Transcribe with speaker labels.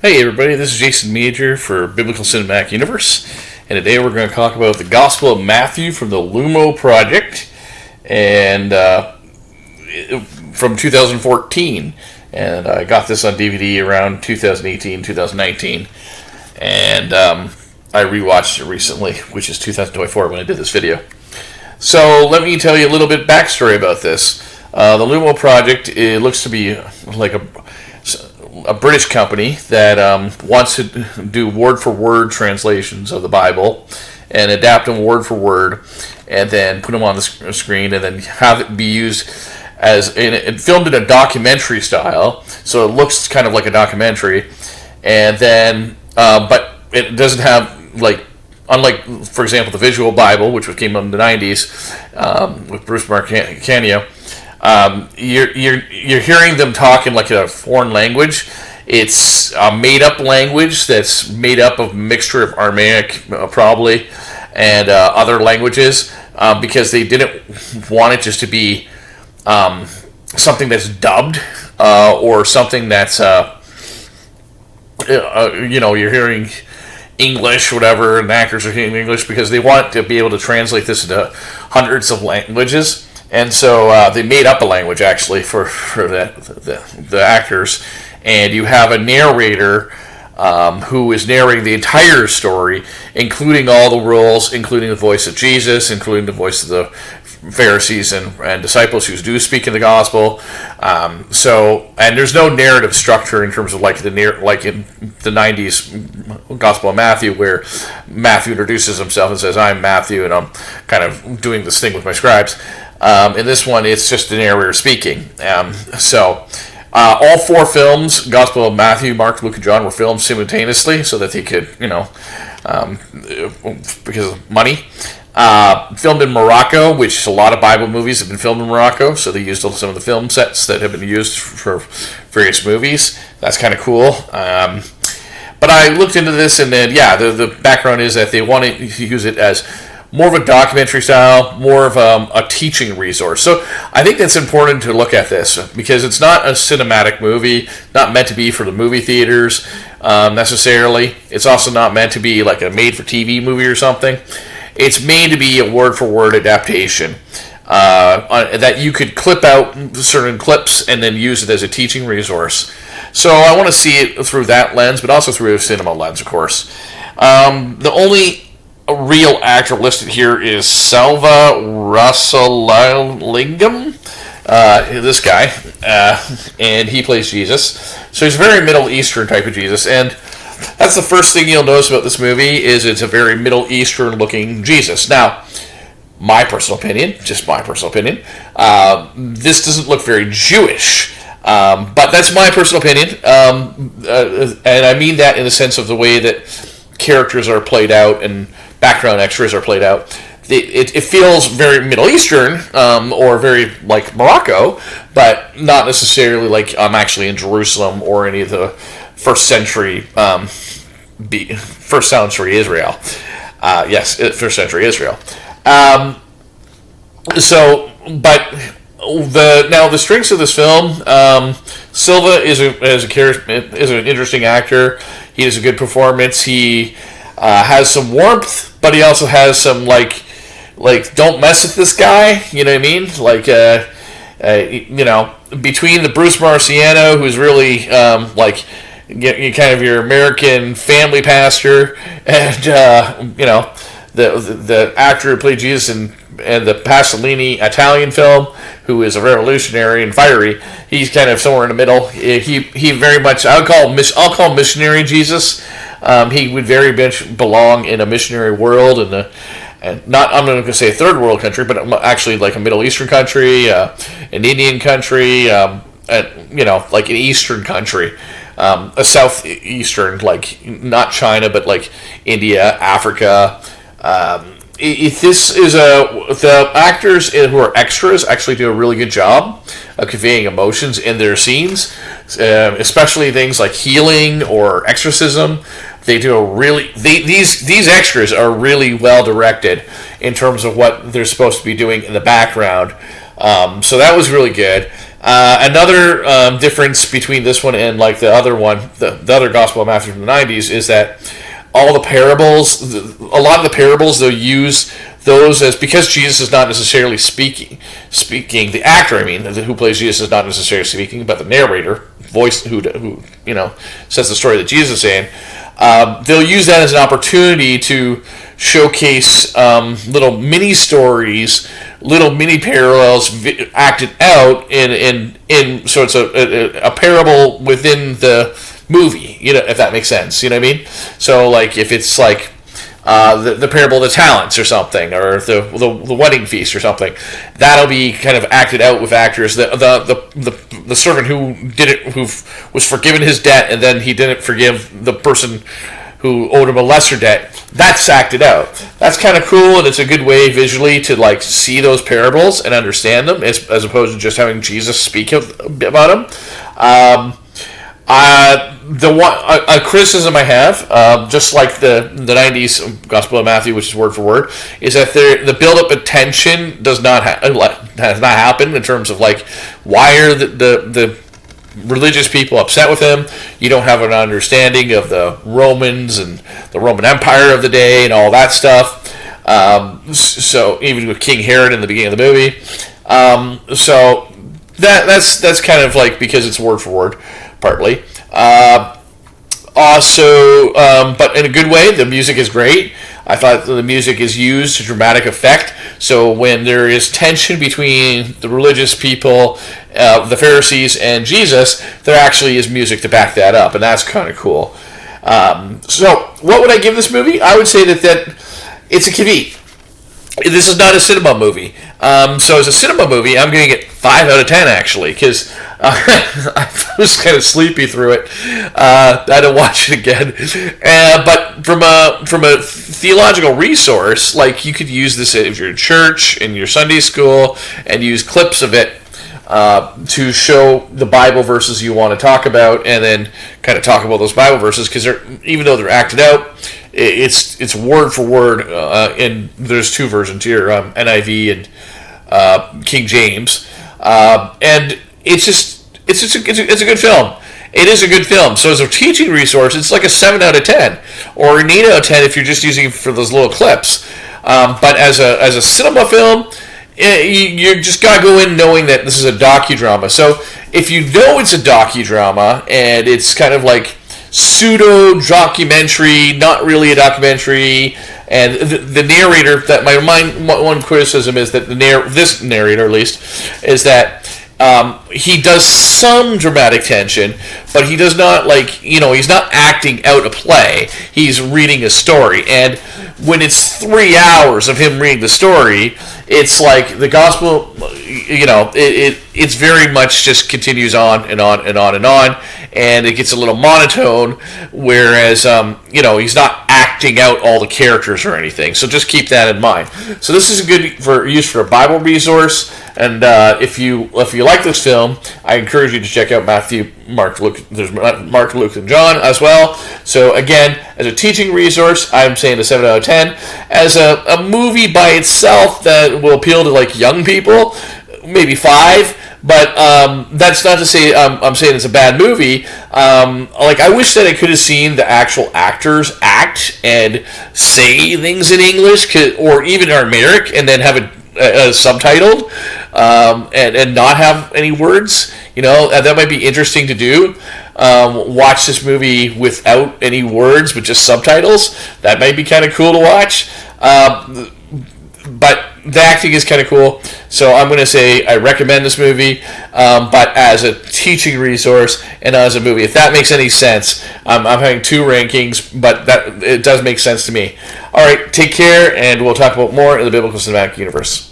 Speaker 1: Hey everybody, this is Jason Major for Biblical Cinematic Universe, and today we're going to talk about the Gospel of Matthew from the Lumo Project, and from 2014, and I got this on DVD around 2018, 2019, and I rewatched it recently, which is 2024 when I did this video. So let me tell you a little bit backstory about this. The Lumo Project, it looks to be like a British company that wants to do word-for-word translations of the Bible and adapt them word for word and then put them on the screen and then have it be used it filmed in a documentary style, so it looks kind of like a documentary, and then but it doesn't have, unlike, for example, the visual Bible, which came in the 90s with Bruce Marcanio. You're hearing them talk in like a foreign language. It's a made-up language that's made up of a mixture of Aramaic, probably, and other languages, because they didn't want it just to be something that's dubbed or something that's you're hearing English, whatever, and actors are hearing English, because they want to be able to translate this into hundreds of languages. And so they made up a language, actually, for the actors. And you have a narrator who is narrating the entire story, including all the rules, including the voice of Jesus, including the voice of the Pharisees and disciples who do speak in the gospel. And there's no narrative structure in terms of like in the 90s Gospel of Matthew, where Matthew introduces himself and says, "I'm Matthew, and I'm kind of doing this thing with my scribes." In this one, it's just the narrator speaking. All four films, Gospel of Matthew, Mark, Luke, and John, were filmed simultaneously so that they could, because of money. Filmed in Morocco, which a lot of Bible movies have been filmed in Morocco, so they used some of the film sets that have been used for various movies. That's kind of cool. But I looked into this, and then, the background is that they want to use it as more of a documentary style, more of a teaching resource. So I think that's important to look at this, because it's not a cinematic movie, not meant to be for the movie theaters necessarily. It's also not meant to be like a made-for-TV movie or something. It's made to be a word-for-word adaptation that you could clip out certain clips and then use it as a teaching resource. So I want to see it through that lens, but also through a cinema lens, of course. The only real actor listed here is Salva Rasalingam, this guy, and he plays Jesus. So he's a very Middle Eastern type of Jesus, and that's the first thing you'll notice about this movie, is it's a very Middle Eastern looking Jesus. Now, my personal opinion, just my personal opinion, this doesn't look very Jewish, but that's my personal opinion, and I mean that in the sense of the way that characters are played out and background extras are played out. It feels very Middle Eastern, or very like Morocco, but not necessarily like I'm actually in Jerusalem or any of the first century Israel. First century Israel. The strengths of this film, Silva is an interesting actor. He has a good performance. He has some warmth, but he also has some like don't mess with this guy. You know what I mean? Between the Bruce Marciano, who's really kind of your American family pastor, and the actor who played Jesus in the Pasolini Italian film, who is a revolutionary and fiery. He's kind of somewhere in the middle. He very much, I'll call missionary Jesus. He would very much belong in a missionary world, and not, I'm not going to say a third world country, but actually like a Middle Eastern country, an Indian country, like an Eastern country, a Southeastern, like not China, but like India, Africa. The actors who are extras actually do a really good job of conveying emotions in their scenes, especially things like healing or exorcism. They do these extras are really well directed in terms of what they're supposed to be doing in the background. So that was really good. Another difference between this one and like the other one, the other Gospel of Matthew from the 90s, is that all the parables, a lot of the parables, they'll use those as, because Jesus is not necessarily speaking, the actor, I mean, who plays Jesus is not necessarily speaking, but the narrator, voice who says the story that Jesus is saying. They'll use that as an opportunity to showcase little mini stories, little mini parallels acted out in so it's a parable within the movie, if that makes sense, you know what I mean? So like if it's like the parable of the talents or something, or the wedding feast or something, that'll be kind of acted out with actors. The servant who was forgiven his debt and then he didn't forgive the person who owed him a lesser debt, that's acted out. That's kind of cool, and it's a good way visually to like see those parables and understand them, as opposed to just having Jesus speak about them. A criticism I have, just like the 90s Gospel of Matthew, which is word for word, is that the build-up of tension has not happened in terms of like, why are the religious people upset with him? You don't have an understanding of the Romans and the Roman Empire of the day and all that stuff. So even with King Herod in the beginning of the movie, so that's kind of like, because it's word for word, partly. Also, but in a good way, the music is great. I thought the music is used to dramatic effect. So when there is tension between the religious people, the Pharisees, and Jesus, there actually is music to back that up, and that's kind of cool. So what would I give this movie? I would say that it's a kavit. This is not a cinema movie. So as a cinema movie, I'm going to get 5 out of 10 actually, because I was kind of sleepy through it. I had to watch it again. But from a theological resource, like, you could use this if you're in church, in your Sunday school, and use clips of it to show the Bible verses you want to talk about, and then kind of talk about those Bible verses, because even though they're acted out, it's word for word, and there's 2 versions here, NIV and King James, and it's a good film. It is a good film. So as a teaching resource, it's like a 7 out of 10, or an 8 out of 10 if you're just using it for those little clips. But as a cinema film, you just gotta go in knowing that this is a docudrama. So if you know it's a docudrama and it's kind of like pseudo documentary, not really a documentary, and the narrator, that one criticism is that this narrator, at least, is that he does some dramatic tension, but he does not, like, he's not acting out a play. He's reading a story, and when it's 3 hours of him reading the story, it's like the gospel, it's very much just continues on and on and on and on, and it gets a little monotone, whereas, he's not acting out all the characters or anything. So just keep that in mind. So this is a good use for a Bible resource, and if you like this film, I encourage you to check out Matthew, Mark, Luke. There's Mark, Luke, and John as well. So again, as a teaching resource, I'm saying a 7 out of 10. As a movie by itself that will appeal to like young people, maybe 5. But that's not to say I'm saying it's a bad movie. Like, I wish that I could have seen the actual actors act and say things in English, or even Aramaic, and then have it subtitled, and not have any words. That might be interesting to do. Watch this movie without any words, but just subtitles. That might be kind of cool to watch. But the acting is kind of cool, so I'm going to say I recommend this movie, but as a teaching resource and as a movie, if that makes any sense. I'm having 2 rankings, but that it does make sense to me. All right, take care, and we'll talk about more in the Biblical Cinematic Universe.